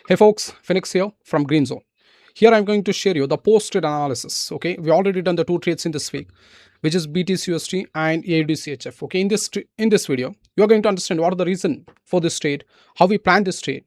Hey folks, Phoenix here from Green Zone. Here I'm going to share you the post-trade analysis. Okay, we already done the two trades in this week, which is BTCUSD and AUDCHF. Okay, in this video, you are going to understand what are the reason for this trade, how we plan this trade,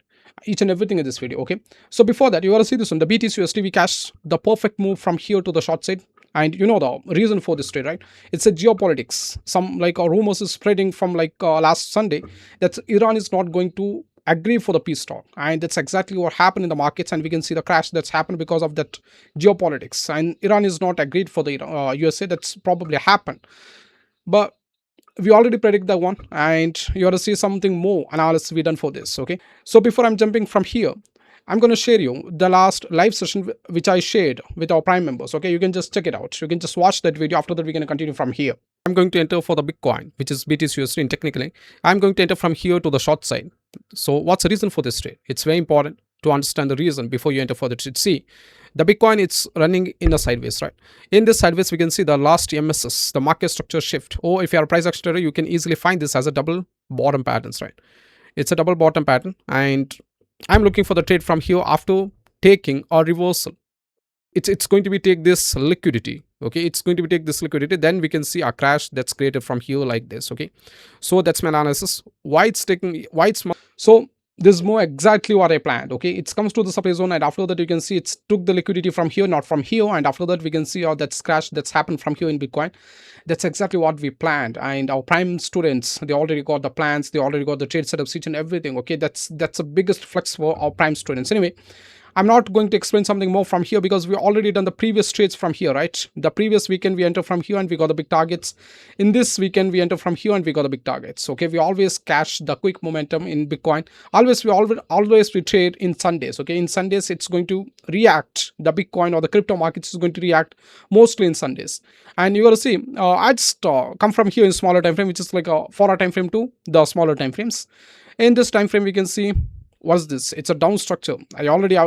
each and everything in this video. Okay, so before that, you want to see this one. The BTCUSD we cashed the perfect move from here to the short side. And you know the reason for this trade, right? It's a geopolitics. Some rumors is spreading from last Sunday that Iran is not going to agree for the peace talk, and that's exactly what happened in the markets, and we can see the crash that's happened because of that geopolitics, and Iran is not agreed for the USA. That's probably happened, but we already predict that one, and you ought to see something more analysis we done for this. Okay, so before I'm jumping from here, I'm going to share you the last live session which I shared with our Prime members. Okay, you can just check it out. You can just watch that video. After that, we're going to continue from here. I'm going to enter for the Bitcoin, which is BTCUSD. And technically, I'm going to enter from here to the short side. So what's the reason for this trade? It's very important to understand the reason before you enter for the trade. See, the Bitcoin, it's running in the sideways, right? In this sideways, we can see the last MSS, the market structure shift. Or if you are a price action trader, you can easily find this as a double bottom patterns, right? It's a double bottom pattern, and I'm looking for the trade from here after taking a reversal. It's going to be take this liquidity. Okay, it's going to be take this liquidity, then we can see a crash that's created from here like this. Okay, so that's my analysis. So this is more exactly what I planned. Okay, it comes to the supply zone, and after that you can see it's took the liquidity from here, not from here, and after that we can see how that's crash that's happened from here in Bitcoin. That's exactly what we planned, and our prime students, they already got the plans, they already got the trade setup each and everything. Okay, that's the biggest flex for our prime students. Anyway, I'm not going to explain something more from here because we already done the previous trades from here, right? The previous weekend we enter from here and we got the big targets. In this weekend we enter from here and we got the big targets. Okay, we always catch the quick momentum in Bitcoin. Always we trade in Sundays. Okay, in Sundays it's going to react. The Bitcoin or the crypto markets is going to react mostly in Sundays. And you got to see, I just come from here in smaller time frame, which is like a 4-hour time frame to the smaller time frames. In this time frame we can see what's this. It's a down structure. I already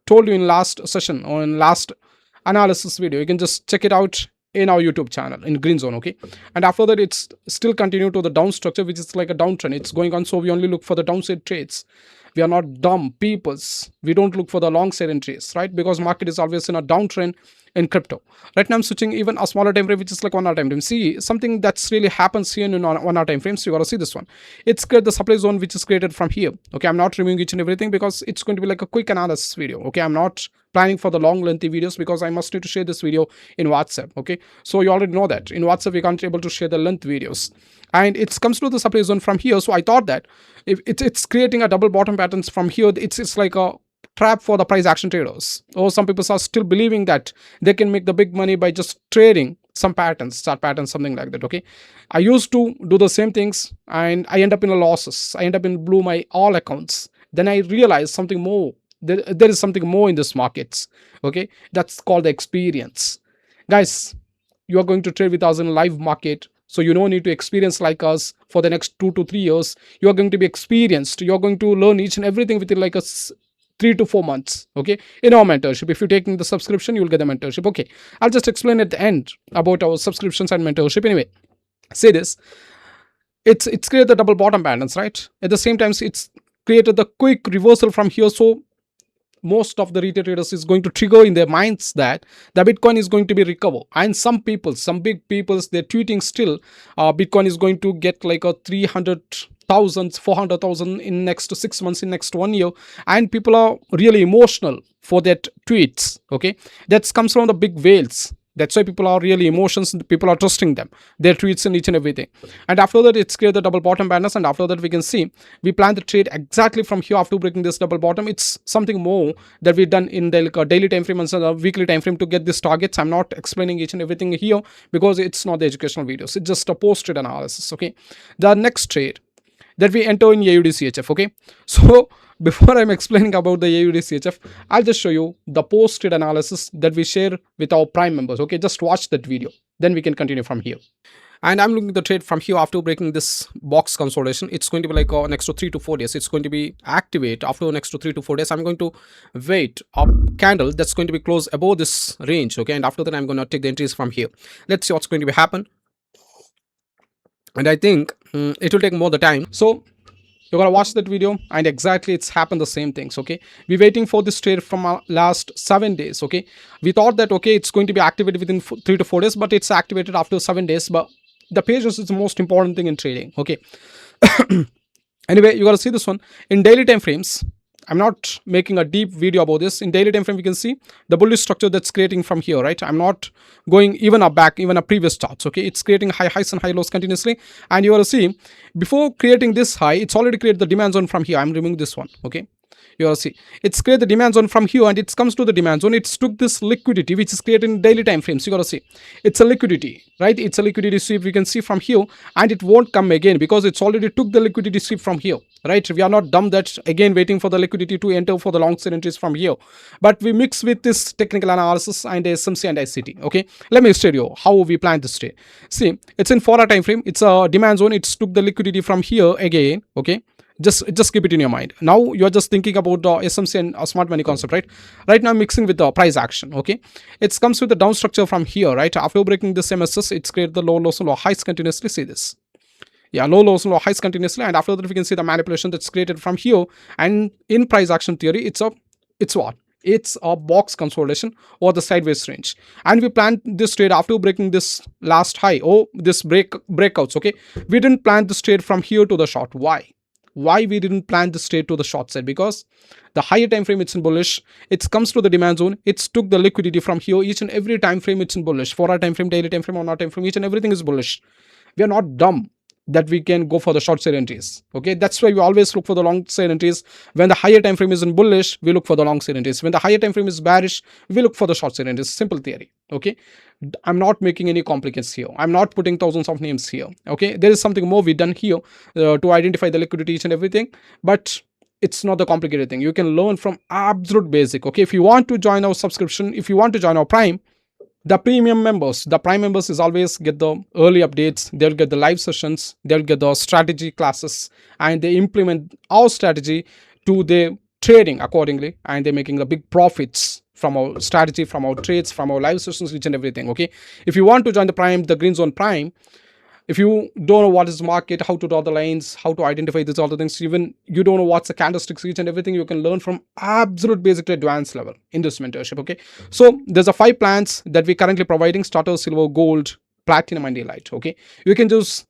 told you in last session or in last analysis video. You can just check it out in our YouTube channel in Green Zone. Okay, and after that it's still continue to the down structure, which is like a downtrend. It's going on, so we only look for the downside trades. We are not dumb peoples. We don't look for the long side entries, right? Because market is always in a downtrend in crypto. Right now I'm switching even a smaller time frame, which is like 1 hour time frame. See, something that's really happens here in 1 hour time frame. So you gotta see this one. It's create the supply zone which is created from here. Okay, I'm not reviewing each and everything because it's going to be like a quick analysis video. Okay, I'm not planning for the long lengthy videos because I must need to share this video in WhatsApp. Okay, so you already know that in WhatsApp we can't able to share the length videos, and it comes to the supply zone from here. So I thought that if it's creating a double bottom patterns from here, it's like a trap for the price action traders. Or some people are still believing that they can make the big money by just trading some patterns, chart patterns, something like that. Okay, I used to do the same things and I end up in a losses. I end up in blue my all accounts. Then I realized something more. There is something more in this markets. Okay, that's called the experience. Guys, you are going to trade with us in live market, so you don't need to experience like us for the next 2 to 3 years. You are going to be experienced. You are going to learn each and everything within like a 3 to 4 months. Okay, in our mentorship, if you're taking the subscription, you'll get the mentorship. Okay, I'll just explain at the end about our subscriptions and mentorship. Anyway, say this. It's created the double bottom patterns, right? At the same time, it's created the quick reversal from here. So most of the retail traders is going to trigger in their minds that the Bitcoin is going to be recovered, and some people, some big peoples, they're tweeting still Bitcoin is going to get like a 300,000 400,000 in next 6 months, in next 1 year, and people are really emotional for that tweets. Okay, that comes from the big whales. That's why people are really emotions. People are trusting them, their tweets and each and everything. And after that, it's created the double bottom banners. And after that, we can see we plan the trade exactly from here after breaking this double bottom. It's something more that we've done in the daily time frame and the weekly time frame to get these targets. I'm not explaining each and everything here because it's not the educational videos. It's just a post trade analysis. Okay, the next trade that we enter in AUDCHF. Okay, so before I'm explaining about the AUDCHF, I'll just show you the post-trade analysis that we share with our Prime members. Okay, just watch that video, then we can continue from here. And I'm looking at the trade from here after breaking this box consolidation. It's going to be like next to 3 to 4 days. It's going to be activate after next to 3 to 4 days. I'm going to wait a candle that's going to be close above this range. Okay, and after that, I'm going to take the entries from here. Let's see what's going to be happen. And I think it will take more the time. So You gotta watch that video, and exactly it's happened the same things. Okay, we're waiting for this trade from our last 7 days. Okay, we thought that okay, it's going to be activated within 3 to 4 days, but it's activated after 7 days. But the patience is the most important thing in trading. Okay, anyway, you gotta see this one in daily time frames. I'm not making a deep video about this. In daily time frame, we can see the bullish structure that's creating from here, right? I'm not going even a back, even a previous charts. Okay, it's creating high highs and high lows continuously, and you will see before creating this high, it's already created the demand zone from here. I'm removing this one. Okay, you will see it's created the demand zone from here, and it comes to the demand zone. It's took this liquidity which is created in daily time frames. You gotta see it's a liquidity, right? It's a liquidity sweep, we can see from here, and it won't come again because it's already took the liquidity sweep from here, right? We are not dumb that again waiting for the liquidity to enter for the long sell entries from here, but we mix with this technical analysis and SMC and ICT. Okay, let me show you how we plan this trade. See, it's in 4 hour time frame, it's a demand zone, it's took the liquidity from here again. Okay, just keep it in your mind. Now you're just thinking about the SMC and smart money concept, right now I'm mixing with the price action. Okay, it comes with the down structure from here, right? After breaking this MSS, it's created the low lows and low highs continuously. See this, yeah, low lows and low highs continuously, and after that we can see the manipulation that's created from here. And in price action theory, it's what, it's a box consolidation or the sideways range, and we planned this trade after breaking this last high, oh, this breakouts. Okay, we didn't plan this trade from here to the short. Why we didn't plan this trade to the short side? Because the higher time frame it's in bullish, it comes to the demand zone, it's took the liquidity from here. Each and every time frame it's in bullish, 4 hour time frame, daily time frame, 1 hour time frame, each and everything is bullish. We are not dumb that we can go for the short side entries. Okay, that's why we always look for the long side entries. When the higher time frame is in bullish, we look for the long side entries. When the higher time frame is bearish, we look for the short side entries. Simple theory. Okay, I'm not making any complications here. I'm not putting thousands of names here. Okay, there is something more we done here to identify the liquidity, each and everything, but it's not the complicated thing. You can learn from absolute basic. Okay, if you want to join our subscription, if you want to join our prime, the premium members, the prime members is always get the early updates, they'll get the live sessions, they'll get the strategy classes, and they implement our strategy to their trading accordingly, and they're making the big profits from our strategy, from our trades, from our live sessions, each and everything. Okay, if you want to join the prime, the green zone prime, if you don't know what is market, how to draw the lines, how to identify these all the things, even you don't know what's the candlesticks, each and everything, you can learn from absolute basic to advanced level in this mentorship. Okay, so there's a 5 plans that we currently providing: starter, silver, gold, platinum, and elite. Okay, you can choose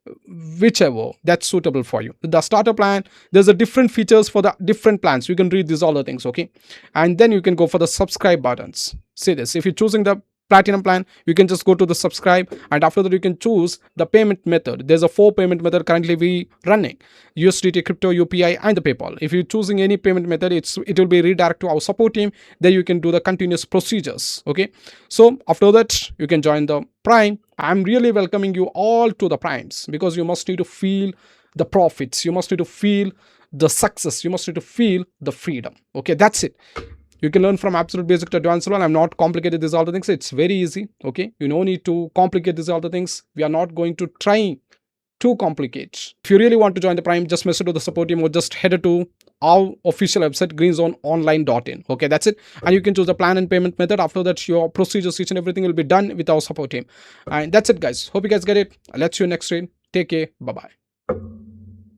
whichever that's suitable for you. The starter plan, there's a different features for the different plans. You can read these all the things. Okay, and then you can go for the subscribe buttons. See this, if you're choosing the platinum plan, you can just go to the subscribe, and after that you can choose the payment method. There's a 4 payment method currently we running: USDT, crypto, UPI, and the PayPal. If you're choosing any payment method, it will be redirect to our support team. There you can do the continuous procedures. Okay, so after that you can join the prime. I'm really welcoming you all to the primes, because you must need to feel the profits, you must need to feel the success, you must need to feel the freedom. Okay, that's it. You can learn from absolute basic to advanced level. I'm not complicated these all the things. It's very easy. Okay, you no need to complicate these all the things. We are not going to try to complicate. If you really want to join the prime, just message to the support team or just head to our official website, greenzoneonline.in. Okay, that's it. And you can choose the plan and payment method. After that, your procedures, each and everything will be done with our support team. And that's it, guys. Hope you guys get it. I'll let you next trade. Take care. Bye bye.